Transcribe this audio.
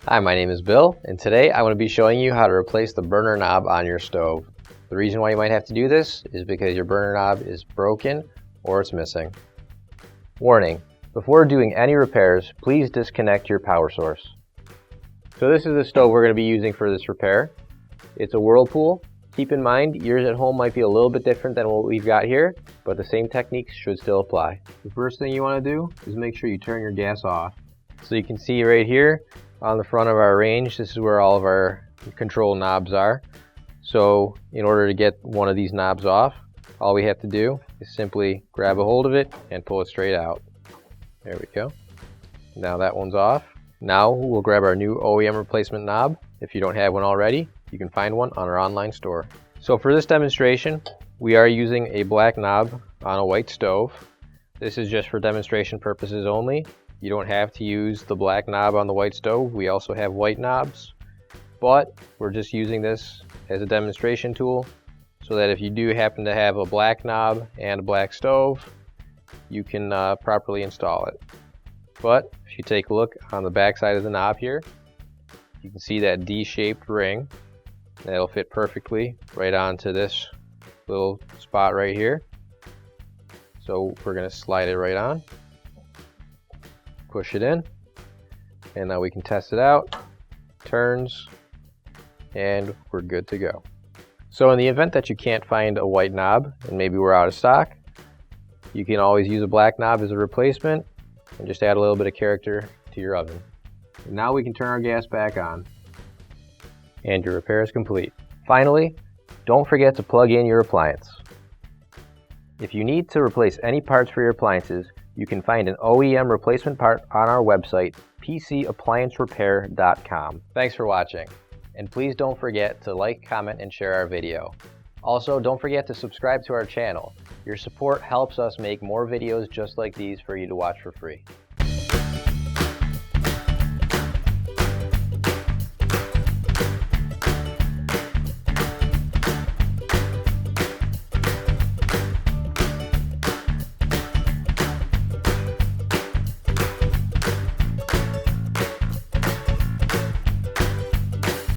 Hi, my name is Bill, and today I want to be showing you how to replace the burner knob on your stove. The reason why you might have to do this is because your burner knob is broken or it's missing. Warning: before doing any repairs, please disconnect your power source. So this is the stove we're going to be using for this repair. It's a Whirlpool. Keep in mind, yours at home might be a little bit different than what we've got here, but the same techniques should still apply. The first thing you want to do is make sure you turn your gas off. So you can see right here on the front of our range, this is where all of our control knobs are. So in order to get one of these knobs off, all we have to do is simply grab a hold of it and pull it straight out. There we go. Now that one's off. Now we'll grab our new OEM replacement knob. If you don't have one already, you can find one on our online store. So for this demonstration, we are using a black knob on a white stove. This is just for demonstration purposes only. You don't have to use the black knob on the white stove. We also have white knobs, but we're just using this as a demonstration tool so that if you do happen to have a black knob and a black stove, you can properly install it. But if you take a look on the back side of the knob here, you can see that D-shaped ring. That'll fit perfectly right onto this little spot right here. So we're going to slide it right on, push it in, and now we can test it out. Turns, and we're good to go. So in the event that you can't find a white knob and maybe we're out of stock, you can always use a black knob as a replacement and just add a little bit of character to your oven. And now we can turn our gas back on, and your repair is complete. Finally, don't forget to plug in your appliance. If you need to replace any parts for your appliances, you can find an OEM replacement part on our website, PCApplianceRepair.com. Thanks for watching, and please don't forget to like, comment, and share our video. Also, don't forget to subscribe to our channel. Your support helps us make more videos just like these for you to watch for free.